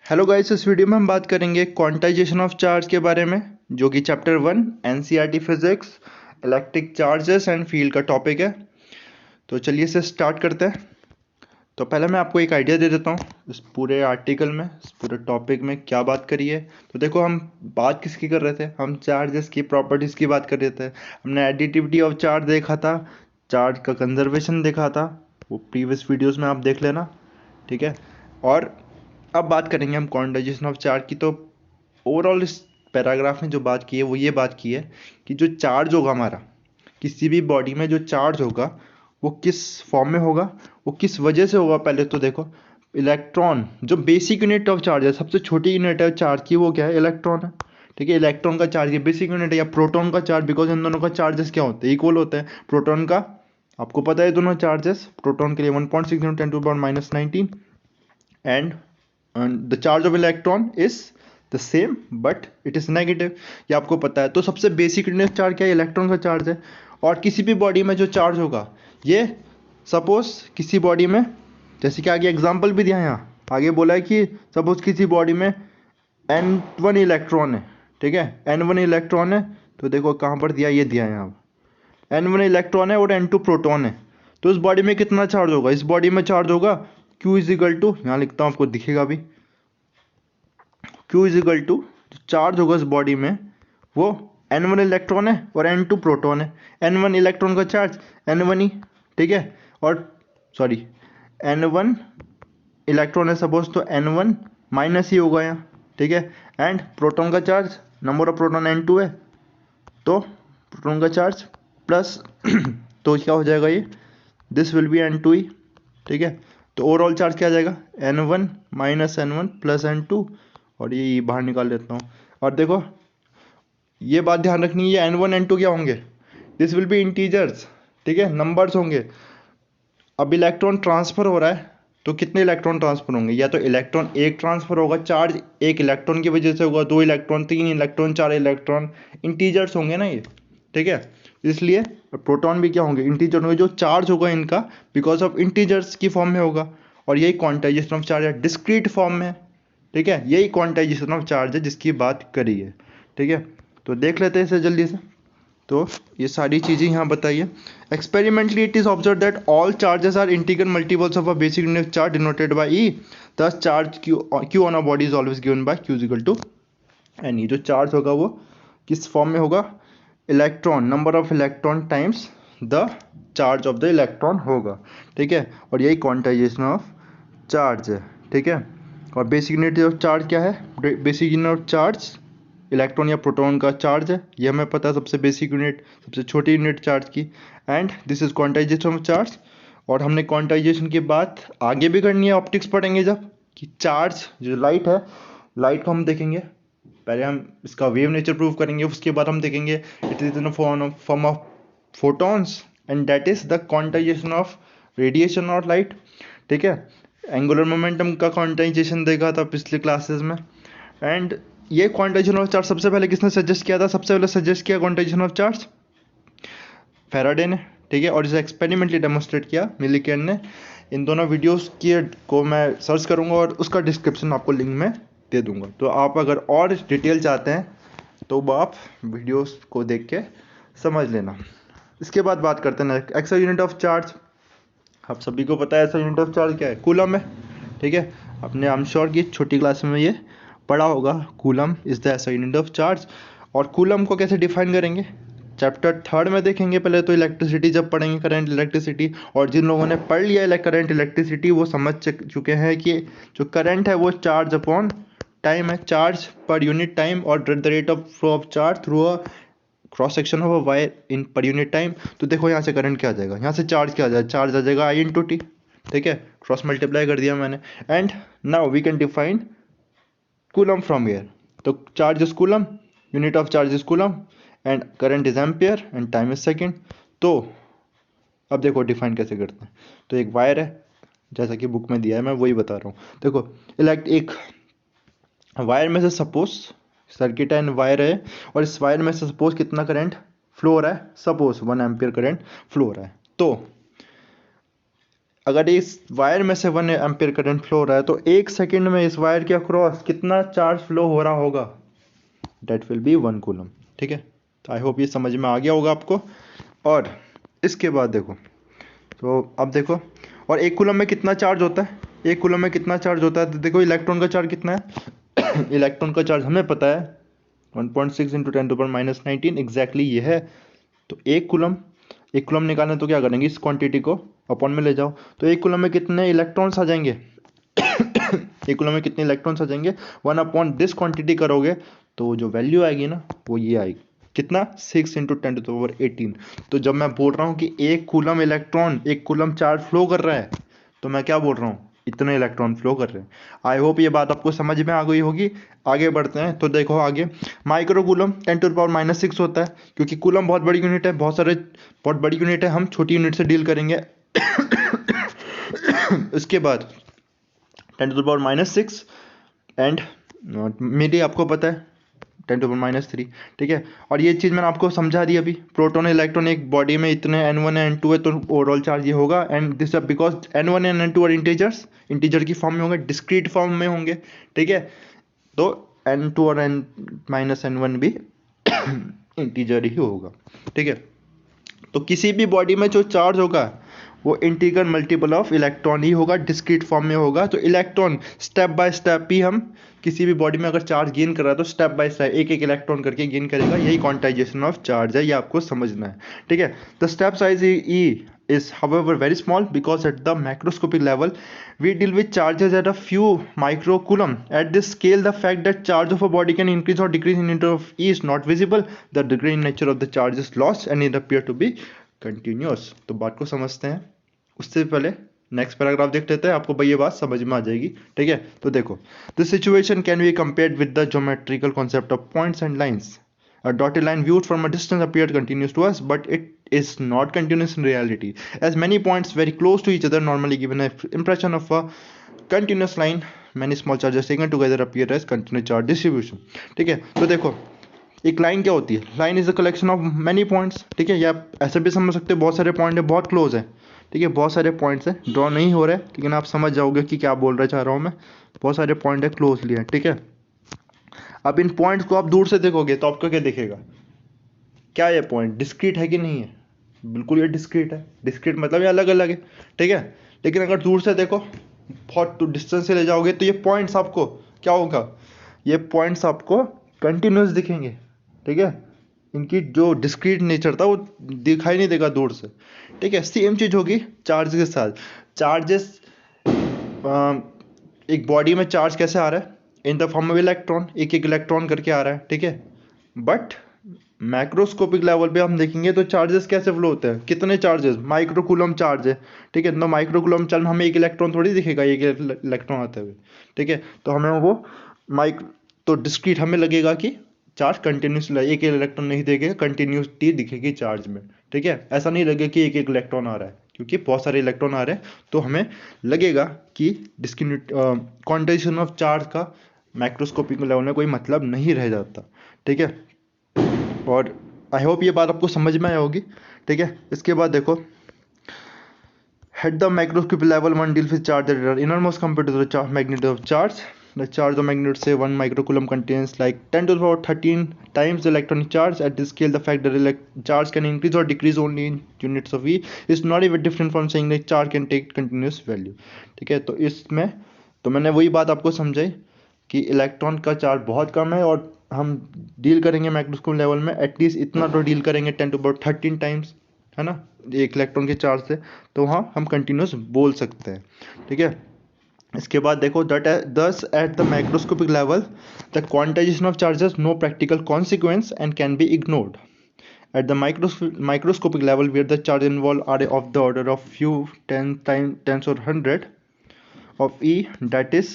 Hello guys, इस video में हम बात करेंगे क्वांटाइजेशन ऑफ चार्ज के बारे में, जो कि chapter 1 NCERT physics electric charges and field का टॉपिक है। तो चलिए इसे स्टार्ट करते हैं। तो पहले मैं आपको एक आइडिया दे देता हूँ इस पूरे आर्टिकल में, इस पूरे टॉपिक में क्या बात करी है। तो देखो, हम बात किसकी कर रहे थे? हम चार्जेस की प्रॉपर्टीज़ की बात कर रहे थे। हमने एडिटिविटी ऑफ चार्ज देखा था, चार्ज का कंजर्वेशन देखा था, वो प्रीवियस वीडियोज़ में आप देख लेना, ठीक है। और अब बात करेंगे हम क्वांटाइजेशन ऑफ चार्ज की। तो ओवरऑल इस पैराग्राफ में जो बात की है वो ये बात की है कि जो चार्ज होगा हमारा, किसी भी बॉडी में जो चार्ज होगा वो किस फॉर्म में होगा, वो किस वजह से होगा। पहले तो देखो, इलेक्ट्रॉन जो बेसिक यूनिट ऑफ चार्ज है, सबसे छोटी यूनिट है चार्ज की, वो क्या है? इलेक्ट्रॉन है, ठीक है। इलेक्ट्रॉन का चार्ज ये बेसिक यूनिट है, या प्रोटॉन का चार्ज, बिकॉज इन दोनों का चार्जेस क्या होते हैं? इक्वल होते हैं। प्रोटॉन का आपको पता है दोनों चार्जेस, प्रोटॉन के लिए 1.6 × 10⁻⁻19 and the charge of electron is the same but it is negative, ये आपको पता है। तो सबसे बेसिक यूनिट चार्ज क्या है? इलेक्ट्रॉन का चार्ज है। और किसी भी बॉडी में जो चार्ज होगा, ये सपोज किसी बॉडी में, जैसे कि आगे एग्जांपल भी दिया है, यहाँ आगे बोला है कि सपोज किसी बॉडी में N1 इलेक्ट्रॉन है, ठीक है। N1 इलेक्ट्रॉन है, तो देखो कहाँ पर दिया, ये दिया है यहाँ N1 इलेक्ट्रॉन है और N2 प्रोटॉन है। तो इस बॉडी में कितना चार्ज होगा? इस बॉडी में चार्ज होगा Q इज इक्वल टू, यहाँ लिखता हूँ आपको दिखेगा भी, Q is equal to, charge होगा इस बॉडी में वो N1 इलेक्ट्रॉन है और N2 प्रोटॉन है। N1 इलेक्ट्रॉन का चार्ज N1 ही, ठीक है। और सॉरी, N1 इलेक्ट्रॉन है सपोज, तो N1 माइनस ही होगा यहाँ, ठीक है। एंड प्रोटॉन का charge, number of proton N2 है, तो प्रोटॉन का चार्ज प्लस तो क्या हो जाएगा ये? दिस विल बी N2 ही, ठीक है। तो ओवरऑल चार्ज क्या आ जाएगा? N1 minus N1 plus N2, और ये बाहर निकाल लेता हूँ। और देखो, ये बात ध्यान रखनी है, N1 N2 क्या होंगे? दिस विल बी इंटीजर्स, ठीक है, नंबर्स होंगे। अब इलेक्ट्रॉन ट्रांसफर हो रहा है, तो कितने इलेक्ट्रॉन ट्रांसफर होंगे? या तो इलेक्ट्रॉन एक ट्रांसफर होगा, चार्ज एक इलेक्ट्रॉन की वजह से होगा, 2 इलेक्ट्रॉन, 3 इलेक्ट्रॉन, 4 इलेक्ट्रॉन, इंटीजर्स होंगे ना ये, ठीक है। इसलिए प्रोटॉन भी क्या होंगे? इंटीजर होंगे। जो चार्ज होगा इनका बिकॉज ऑफ इंटीजर्स की फॉर्म में होगा, और यही क्वांटाइजेशन ऑफ चार्ज है, डिस्क्रीट फॉर्म में, ठीक है। यही क्वांटाइजेशन ऑफ चार्ज है जिसकी बात करी है, ठीक है। तो देख लेते हैं इसे जल्दी से। तो ये सारी चीज़ें यहाँ बताइए। Experimentally it is observe that all charges are integral multiples of a basic unit charge denoted by E, thus charge Q on a body is always given by Q is equal to N E. जो charge होगा वो किस form में होगा? Electron, number of electron times the charge of the electron होगा, ठीक है। और यही क्वांटाइजेशन ऑफ चार्ज है, ठीक है। और बेसिक यूनिट ऑफ चार्ज क्या है? Basic unit of charge electron या प्रोटॉन का चार्ज है, ये हमें पता है, सबसे बेसिक यूनिट, सबसे छोटी यूनिट चार्ज की। And this is quantization of charge. और हमने क्वांटाइजेशन की बात आगे भी करनी है, ऑप्टिक्स पढ़ेंगे जब, कि चार्ज जो लाइट है, लाइट को हम देखेंगे, पहले हम इसका वेव नेचर प्रूव करेंगे, उसके बाद हम देखेंगे it is in form of photons, and that is the quantization of radiation और लाइट, ठीक है। एंगुलर मोमेंटम का क्वांटाइजेशन देखा था पिछले क्लासेस में। एंड ये क्वांटाइजेशन ऑफ चार्ज सबसे पहले किसने सजेस्ट किया था? सबसे पहले सजेस्ट किया क्वांटाइजेशन ऑफ चार्ज फैराडे ने, ठीक है। और इसे एक्सपेरिमेंटली डेमोन्स्ट्रेट किया मिलीकेन ने। इन दोनों वीडियोस की को मैं सर्च करूंगा और उसका डिस्क्रिप्शन आपको लिंक में दे दूंगा। तो आप अगर और डिटेल चाहते हैं तो वो आप वीडियोस को देख के समझ लेना। इसके बाद बात करते हैं एक्स यूनिट ऑफ चार्ज। आप सभी को पता है ऐसा यूनिट ऑफ चार्ज क्या है? कूलम है, ठीक है। अपने आई एम श्योर की छोटी क्लास में ये पढ़ा होगा, कूलम इज द ऐसा यूनिट ऑफ चार्ज। और कूलम को कैसे डिफाइन करेंगे? चैप्टर 3 में देखेंगे। पहले तो इलेक्ट्रिसिटी जब पढ़ेंगे, करंट इलेक्ट्रिसिटी, और जिन लोगों ने पढ़ लिया करंट इलेक्ट्रिसिटी वो समझ चुके हैं कि जो करंट है वो चार्ज अपॉन टाइम है, चार्ज पर यूनिट टाइम, और the rate of flow of charge through a cross section of a wire in per unit time. तो देखो यहाँ से करंट क्या आ जाएगा, यहाँ से चार्ज क्या आ जाएगा? चार्ज आ जाएगा आई इंटू टी, ठीक है, क्रॉस मल्टीप्लाई कर दिया मैंने। And now we can define coulomb from here. तो charge is coulomb, unit of charge is coulomb, and current is ampere, and time is second. तो अब देखो डिफाइन कैसे करते हैं। तो एक वायर है, जैसा कि बुक में दिया है, मैं वही बता रहा हूँ। देखो, एक वायर में से सपोज सर्किट एंड वायर है, और इस वायर में से सपोज कितना करंट फ्लो हो रहा है? सपोज 1 एम्पियर करंट फ्लो हो रहा है। तो अगर इस वायर में से 1 एम्पियर करंट फ्लो हो रहा है तो 1 सेकेंड में इस वायर के अक्रॉस कितना चार्ज फ्लो हो रहा होगा, डेट विल बी 1 कूलम। ठीक है, तो आई होप ये समझ में आ गया होगा आपको। और इसके बाद देखो, तो अब देखो, और 1 कूलम में कितना चार्ज होता है, 1 कूलम में कितना चार्ज होता है, तो देखो इलेक्ट्रॉन का चार्ज कितना है इलेक्ट्रॉन का चार्ज हमें पता है 1.6 इंटू 10⁻19 एग्जैक्टली ये है। तो 1 कूलम निकालने तो क्या करेंगे, इस क्वांटिटी को अपॉन में ले जाओ, तो 1 कूलम में कितने इलेक्ट्रॉन्स आ जाएंगे 1 कूलम में कितने इलेक्ट्रॉन्स आ जाएंगे, 1 अपॉन दिस क्वांटिटी करोगे तो जो वैल्यू आएगी ना वो ये आएगी, कितना 6 इंटू 10⁻18। तो जब मैं बोल रहा हूँ कि 1 कूलम चार्ज फ्लो कर रहा है, तो मैं क्या बोल रहा हूँ, इतने इलेक्ट्रॉन फ्लो कर रहे हैं। आई होप ये बात आपको समझ में आ गई होगी। आगे बढ़ते हैं, तो देखो आगे माइक्रो कूलम 10⁻⁻6 होता है, क्योंकि कूलम बहुत बड़ी यूनिट है, बहुत बड़ी यूनिट है, हम छोटी यूनिट से डील करेंगे इसके बाद 10⁻⁻6 एंड मेरी आपको पता है 10⁻⁻3। ठीक है, और ये चीज़ मैंने आपको समझा दी अभी, प्रोटॉन इलेक्ट्रॉन एक बॉडी में इतने n1 है n2 है, तो ओवरऑल चार्ज ये होगा, and this because n1 and n2 are integers, integer की फॉर्म में होंगे, डिस्क्रीट फॉर्म में होंगे। ठीक है, तो n2 और n-n1 भी इंटीजर ही होगा। ठीक है, तो किसी भी बॉडी में जो चार्ज होगा वो इंटीग्रल मल्टीपल ऑफ इलेक्ट्रॉन ही होगा, डिस्क्रीट फॉर्म में होगा। तो इलेक्ट्रॉन स्टेप बाय स्टेप ही, हम किसी भी बॉडी में अगर चार्ज गेन कर रहा है तो स्टेप बाय स्टेप एक एक इलेक्ट्रॉन करके गेन करेगा, यही क्वांटाइजेशन ऑफ चार्ज है, ये आपको समझना है। ठीक है, the step size E is however very small because at the macroscopic level we deal with charges at a few microcoulomb. At this scale the fact that charge of a body can increase or decrease in unit of E is not visible. The degree and nature of the charge is lost and it appear to be continuous. तो बात को समझते हैं, उससे पहले next paragraph देख लेते हैं, आपको भाई ये बात समझ में आ जाएगी। ठीक है, तो देखो this situation can be compared with the geometrical concept of points and lines. A dotted line viewed from a distance appeared continuous to us, but it is not continuous in reality, as many points very close to each other normally give an impression of a continuous line. Many small charges taken together appear as continuous charge distribution. ठीक है, तो देखो एक line क्या होती है, line is a collection of many points. ठीक है, या ऐसे भी समझ सकते हो बहुत सारे पॉइंट है, बहुत क्लोज है। ठीक है, बहुत सारे पॉइंट्स हैं, ड्रॉ नहीं हो रहा है लेकिन आप समझ जाओगे कि क्या बोल रहा चाह रहा हूँ मैं। बहुत सारे पॉइंट है, क्लोजली है। ठीक है, अब इन पॉइंट्स को आप दूर से देखोगे तो आपको क्या दिखेगा, क्या ये पॉइंट डिस्क्रीट है कि नहीं है, बिल्कुल ये डिस्क्रीट है। डिस्क्रीट मतलब ये अलग अलग है। ठीक है, लेकिन अगर दूर से देखो, बहुत डिस्टेंस से ले जाओगे तो ये पॉइंट्स आपको क्या होगा, ये पॉइंट्स आपको कंटिन्यूस दिखेंगे। ठीक है, इनकी जो डिस्क्रीट नेचर था वो दिखाई नहीं देगा दूर से। ठीक है, सेम चीज होगी चार्ज के साथ। चार्जेस, एक बॉडी में चार्ज कैसे आ रहा है, in the form of electron, एक एक इलेक्ट्रॉन करके आ रहा है। ठीक है, बट मैक्रोस्कोपिक लेवल पे हम देखेंगे तो चार्जेस कैसे फ्लो होते हैं, कितने चार्जेस, माइक्रोकूलम चार्ज है। ठीक है, तो माइक्रोकूलम चार्ज में हमें एक इलेक्ट्रॉन थोड़ी दिखेगा, एक इलेक्ट्रॉन आते हुए। ठीक है, तो हमें वो तो डिस्क्रीट हमें लगेगा कि चार्ज कंटिन्यूस, एक इलेक्ट्रॉन नहीं देखेगा, कंटिन्यूटी दिखेगी चार्ज में। ठीक है, ऐसा नहीं लगेगा कि एक एक इलेक्ट्रॉन आ रहा है, क्योंकि बहुत सारे इलेक्ट्रॉन आ रहे हैं, तो हमें लगेगा कि क्वांटाइजेशन ऑफ चार्ज का मैक्रोस्कोपिक लेवल में कोई मतलब नहीं रह जाता। ठीक है, और आई होप ये बात आपको समझ में आई होगी। ठीक है, इसके बाद देखो at the microscopic level one deals with charge that are enormous compared to the magnitude of charge. The charge of magnitude say 1 microcoulomb contains like 10 to the power 13 times the electronic charge. At this scale the fact that charge can increase or decrease only in units of E is not even different from saying that charge can take continuous value. ठीक है, तो इसमें तो मैंने वही बात आपको समझाई कि इलेक्ट्रॉन का चार्ज बहुत कम है और हम डील करेंगे माइक्रोस्कोप लेवल में एटलीस्ट इतना तो डील करेंगे 10 to the power 13 टाइम्स, है ना, एक इलेक्ट्रॉन के चार्ज से, तो वहाँ हम कंटिन्यूस बोल सकते हैं। ठीक है, इसके बाद देखो thus at the microscopic level the quantization of charges no practical consequence and can be ignored. At the microscopic level where the charge involved are of the order of few tens or hundred of E, that is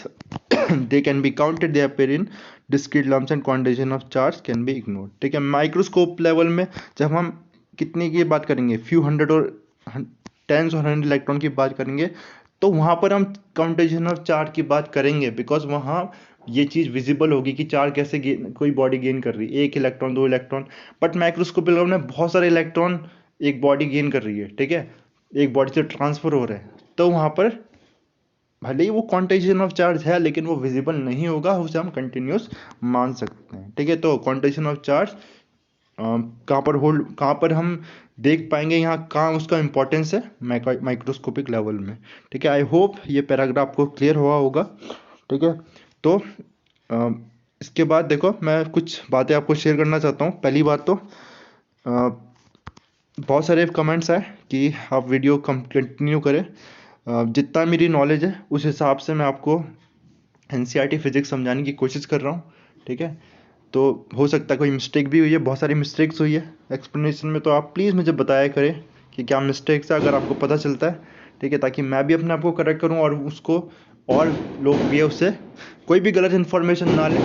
they can be counted, they appear in discrete lumps and quantization of charge can be ignored. ठीक है, microscope level में जब हम कितने की बात करेंगे, few hundred और टेंस और 100 इलेक्ट्रॉन की बात करेंगे, तो वहाँ पर हम क्वांटाइजेशन ऑफ चार्ज की बात करेंगे, बिकॉज वहाँ ये चीज़ विजिबल होगी कि चार्ज कैसे कोई बॉडी गेन कर रही है, एक इलेक्ट्रॉन, दो इलेक्ट्रॉन। बट माइक्रोस्कोप लेवल में बहुत सारे इलेक्ट्रॉन एक बॉडी गेन कर रही है। ठीक है, एक बॉडी से ट्रांसफर हो रहे हैं, तो वहाँ पर भले ही वो क्वांटाइजेशन ऑफ चार्ज है लेकिन वो विजिबल नहीं होगा, उसे हम कंटिन्यूस मान सकते हैं। ठीक है, तो क्वांटाइजेशन ऑफ चार्ज कहाँ पर हम देख पाएंगे, यहाँ कहाँ उसका इंपॉर्टेंस है माइक्रोस्कोपिक लेवल में। ठीक है, आई होप ये पैराग्राफ आपको क्लियर हुआ होगा। ठीक है, तो इसके बाद देखो मैं कुछ बातें आपको शेयर करना चाहता हूँ। पहली बात तो बहुत सारे कमेंट्स आए कि आप वीडियो कंटिन्यू करें। जितना मेरी नॉलेज है उस हिसाब से मैं आपको एनसीईआरटी फिजिक्स समझाने की कोशिश कर रहा हूँ। ठीक है, तो हो सकता है कोई मिस्टेक भी हुई है, बहुत सारी मिस्टेक्स हुई है एक्सप्लेनेशन में, तो आप प्लीज़ मुझे बताया करें कि क्या मिस्टेक्स है, अगर आपको पता चलता है। ठीक है, ताकि मैं भी अपने आप को करेक्ट करूँ और उसको और लोग भी उससे कोई भी गलत इन्फॉर्मेशन ना ले।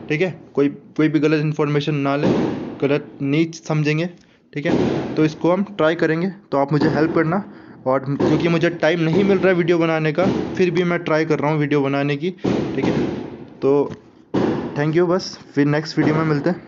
ठीक है, कोई भी गलत इन्फॉर्मेशन ना ले, गलत नहीं समझेंगे। ठीक है, तो इसको हम ट्राई करेंगे, तो आप मुझे हेल्प करना। और क्योंकि मुझे टाइम नहीं मिल रहा है वीडियो बनाने का, फिर भी मैं ट्राई कर रहा हूँ वीडियो बनाने की। ठीक है, तो थैंक यू, बस फिर नेक्स्ट वीडियो में मिलते हैं।